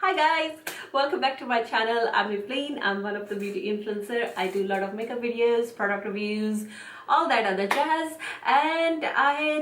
Hi guys, welcome back to my channel. I'm Evelyn. I'm one of the beauty influencer. I do a lot of makeup videos, product reviews, all that other jazz. And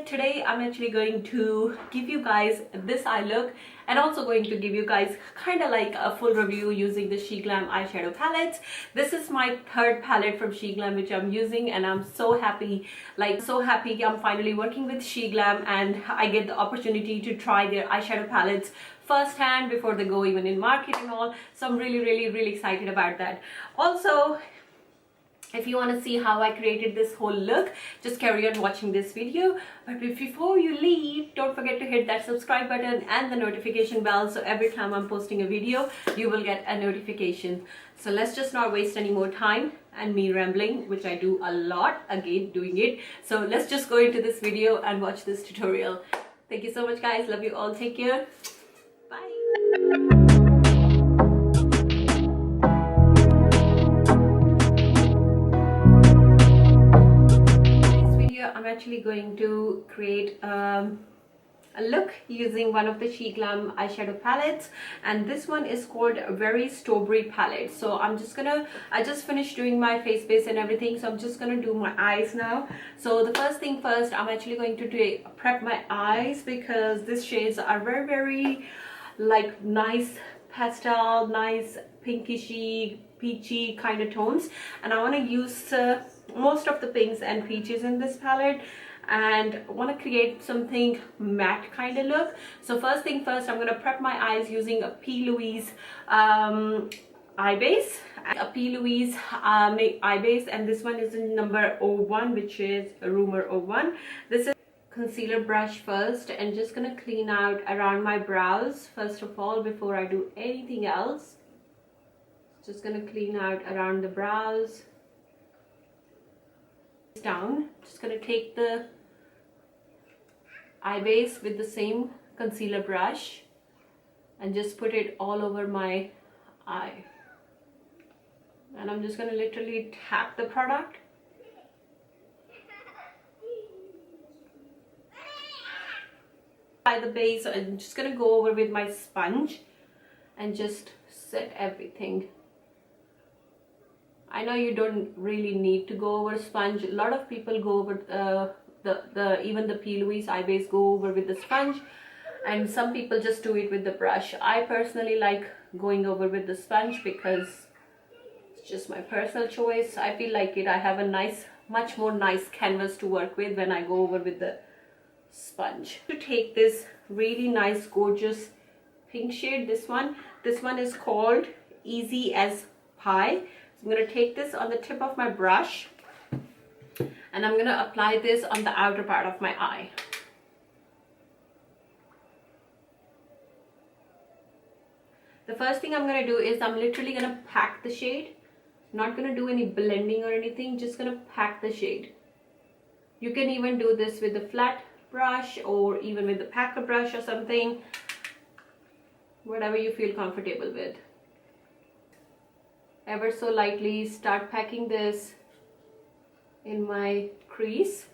today I'm actually going to give you guys this eye look and also going to give you guys kind of like a full review using the Sheglam eyeshadow palettes. This is my third palette from Sheglam which I'm using, and I'm so happy, I'm finally working with Sheglam and I get the opportunity to try their eyeshadow palettes firsthand before they go even in market and all. So I'm really excited about that. Also, if you want to see how I created this whole look, just carry on watching this video. But before you leave, don't forget to hit that subscribe button and the notification bell, so every time I'm posting a video you will get a notification. So let's just not waste any more time and me rambling, which I do a lot, again doing it. So let's just go into this video and watch this tutorial. Thank you so much guys, love you all, take care, bye. I'm actually going to create a look using one of the Sheglam eyeshadow palettes, and this one is called Very Strawberry palette. So I just finished doing my face base and everything, so I'm just gonna do my eyes now. So the first thing first, I'm actually going to prep my eyes because these shades are very like nice pastel, nice pinkishy, peachy kind of tones, and I want to use most of the pinks and peaches in this palette and want to create something matte kind of look. So first thing first, I'm going to prep my eyes using a P. Louise eye base, eye base, and this one is in number 01, which is Rumor 01. This is concealer brush first, and just gonna clean out around my brows first of all before I do anything else. Just gonna clean out around the brows down. Just gonna take the eye base with the same concealer brush and just put it all over my eye, and I'm just gonna literally tap the product. By the base, I'm just gonna go over with my sponge and just set everything. I know you don't really need to go over sponge. A lot of people go over even the P. Louise eye base go over with the sponge, and some people just do it with the brush. I personally like going over with the sponge because it's just my personal choice. I feel like I have a much more nice canvas to work with when I go over with the sponge. To take this really nice gorgeous pink shade, this one is called Easy as Pie. So I'm going to take this on the tip of my brush and I'm going to apply this on the outer part of my eye. The first thing I'm going to do is I'm literally going to pack the shade. Not going to do any blending or anything, just going to pack the shade. You can even do this with a flat brush or even with the packer brush or something, whatever you feel comfortable with. Ever so lightly start packing this in my crease.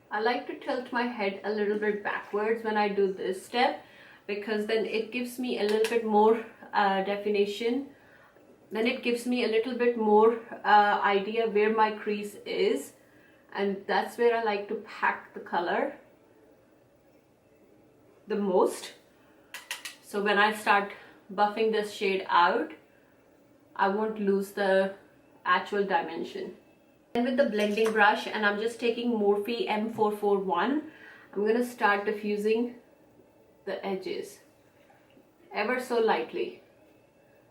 I like to tilt my head a little bit backwards when I do this step because then it gives me a little bit more definition. Then it gives me a little bit more idea where my crease is, and that's where I like to pack the color the most. So when I start buffing this shade out, I won't lose the actual dimension. And with the blending brush, and I'm just taking Morphe M441, I'm going to start diffusing the edges ever so lightly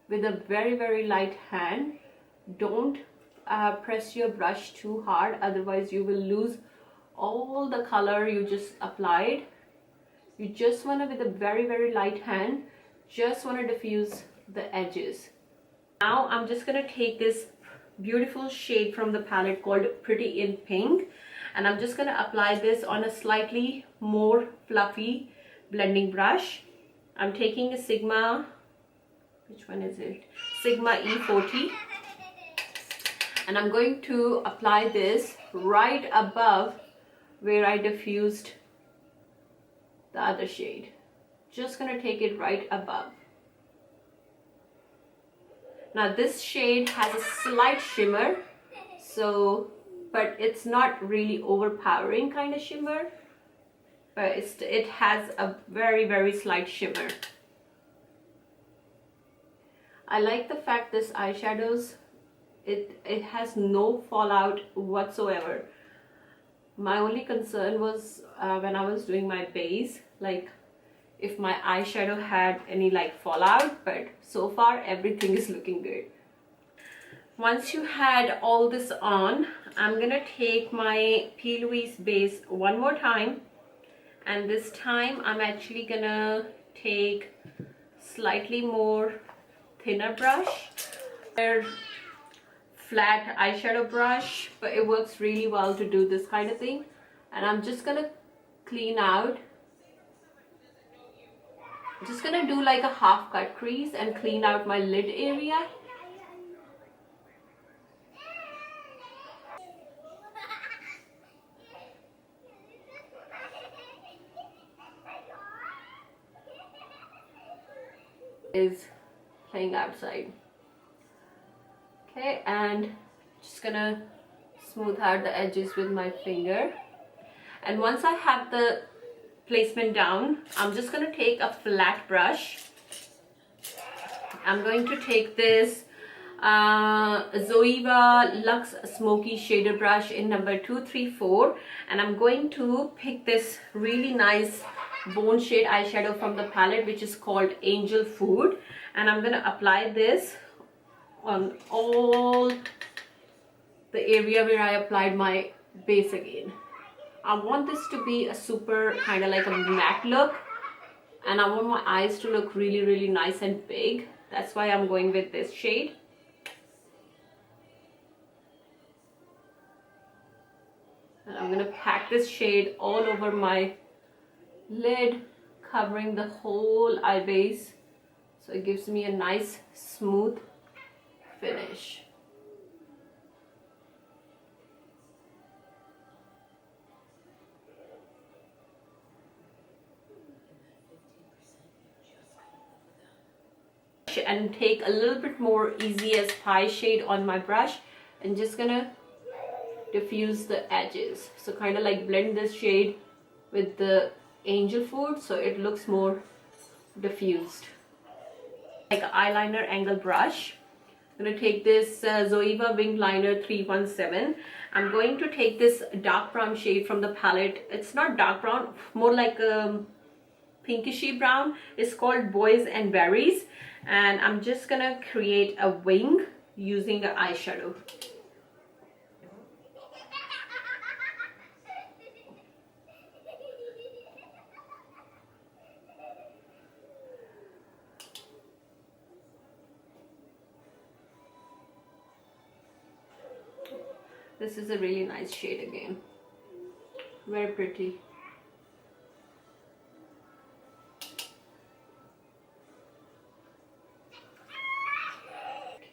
with a very light hand. Don't press your brush too hard, otherwise you will lose all the color you just applied. You just want to, with a very light hand, just want to diffuse the edges. Now I'm just going to take this beautiful shade from the palette called Pretty in Pink, and I'm just going to apply this on a slightly more fluffy blending brush. I'm taking a Sigma, which one is it? Sigma E40, and I'm going to apply this right above where I diffused the other shade. Just gonna take it right above. Now this shade has a slight shimmer, but it's not really overpowering kind of shimmer, but it has a very, very slight shimmer. I like the fact this eyeshadows, it has no fallout whatsoever. My only concern was when I was doing my base, like if my eyeshadow had any like fallout, but so far everything is looking good. Once you had all this on, I'm gonna take my P. Louise base one more time, and this time I'm actually gonna take slightly more thinner brush, flat eyeshadow brush, but it works really well to do this kind of thing. And I'm just gonna clean out, just gonna do like a half cut crease and clean out my lid area. Is playing outside. Okay, and just gonna smooth out the edges with my finger. And once I have the placement down, I'm just gonna take a flat brush. I'm going to take this Zoeva Luxe Smoky Shader Brush in number 234, and I'm going to pick this really nice bone shade eyeshadow from the palette, which is called Angel Food, and I'm gonna apply this on all the area where I applied my base again. I want this to be a super kind of like a matte look, and I want my eyes to look really, really nice and big. That's why I'm going with this shade. And I'm gonna pack this shade all over my lid, covering the whole eye base, so it gives me a nice smooth finish. And take a little bit more Easy as Pie shade on my brush, and just gonna diffuse the edges, so kind of like blend this shade with the Angel Food so it looks more diffused. Like an eyeliner angle brush, I'm going to take this Zoeva Winged Liner 317. I'm going to take this dark brown shade from the palette. It's not dark brown, more like a pinkishy brown. It's called Boys and Berries, and I'm just gonna create a wing using the eyeshadow. This is a really nice shade again, very pretty.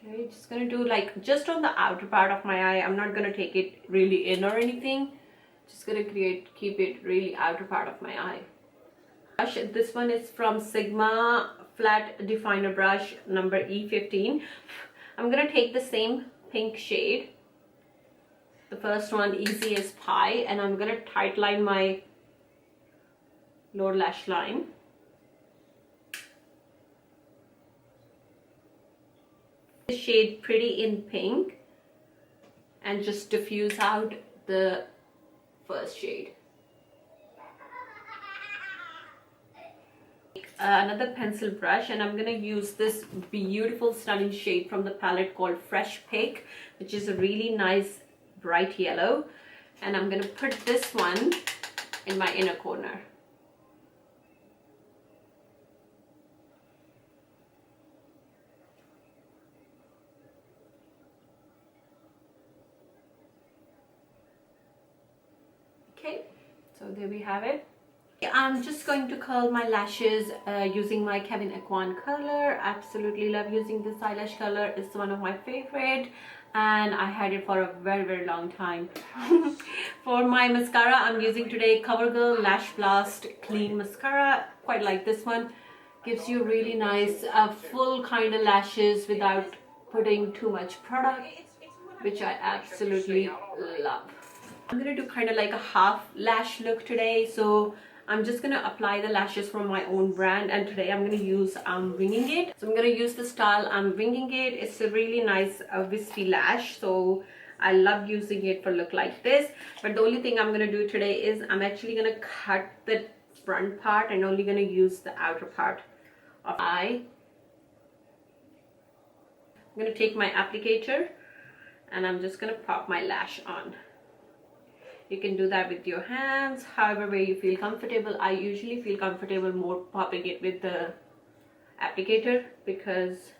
Okay, just gonna do like just on the outer part of my eye. I'm not gonna take it really in or anything. Just gonna keep it really outer part of my eye. Brush, this one is from Sigma Flat Definer Brush number E15. I'm gonna take the same pink shade, the first one, Easy as Pie, and I'm gonna tight line my lower lash line. This shade Pretty in Pink, and just diffuse out the first shade. Another pencil brush, and I'm gonna use this beautiful stunning shade from the palette called Fresh Pick, which is a really nice bright yellow, and I'm gonna put this one in my inner corner. Okay, so there we have it. I'm just going to curl my lashes using my Kevyn Aucoin color. Absolutely love using this eyelash color. It's one of my favorite. and I had it for a very long time. For my mascara, I'm using today Covergirl Lash Blast Clean Mascara. Quite like this one. Gives you really nice full kind of lashes without putting too much product, which I absolutely love. I'm gonna do kind of like a half lash look today, so I'm just gonna apply the lashes from my own brand, and today I'm gonna use Winging It. So I'm gonna use the style Winging It. It's a really nice wispy lash, so I love using it for look like this. But the only thing I'm gonna do today is I'm actually gonna cut the front part and only gonna use the outer part of the eye. I'm gonna take my applicator and I'm just gonna pop my lash on. You can do that with your hands, however way you feel comfortable. I usually feel comfortable more popping it with the applicator because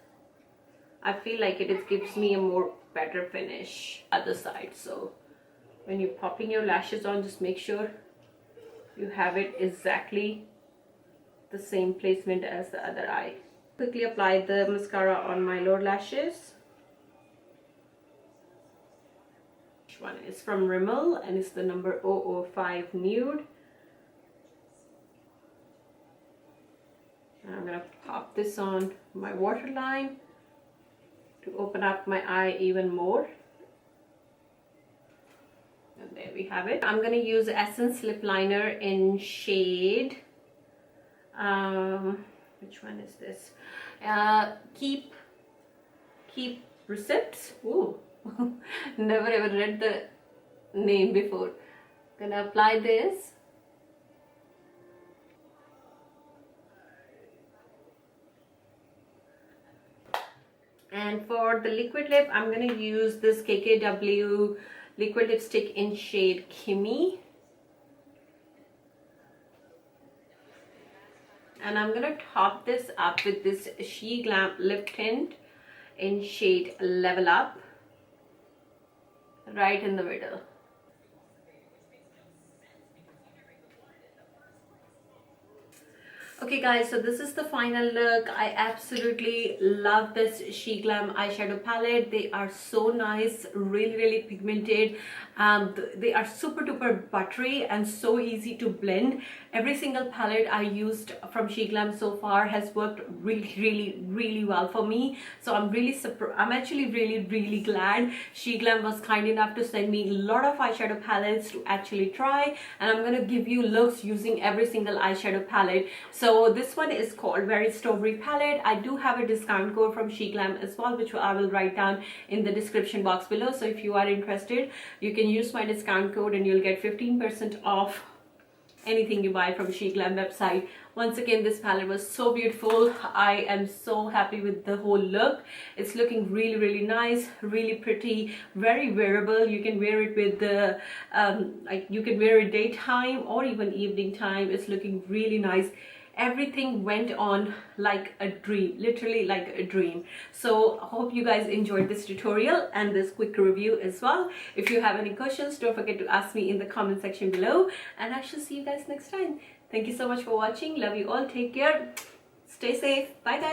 I feel like it gives me a more better finish other side. So when you're popping your lashes on, just make sure you have it exactly the same placement as the other eye. Quickly apply the mascara on my lower lashes. This one is from Rimmel and it's the number 005 Nude. And I'm gonna pop this on my waterline to open up my eye even more. And there we have it. I'm gonna use Essence Lip Liner in shade which one is this? Keep Receipts. Ooh. Never ever read the name before. Gonna apply this. And for the liquid lip, I'm gonna use this KKW liquid lipstick in shade Kimmy. And I'm gonna top this up with this Sheglam lip tint in shade Level Up, right in the middle. Okay guys, so this is the final look. I absolutely love this Sheglam eyeshadow palette. They are so nice, really pigmented. They are super duper buttery and so easy to blend. Every single palette I used from Sheglam so far has worked really well for me. So I'm actually really glad Sheglam was kind enough to send me a lot of eyeshadow palettes to actually try, and I'm gonna give you looks using every single eyeshadow palette. So this one is called Very Strawberry palette. I do have a discount code from Sheglam as well, which I will write down in the description box below. So if you are interested, you can use my discount code and you'll get 15% off anything you buy from Sheglam website. Once again, this palette was so beautiful. I am so happy with the whole look. It's looking really nice, really pretty, very wearable. You can wear it with the like you can wear it daytime or even evening time. It's looking really nice. Everything went on like a dream, literally like a dream. So I hope you guys enjoyed this tutorial and this quick review as well. If you have any questions, don't forget to ask me in the comment section below, and I shall see you guys next time. Thank you so much for watching. Love you all. Take care. Stay safe. Bye guys.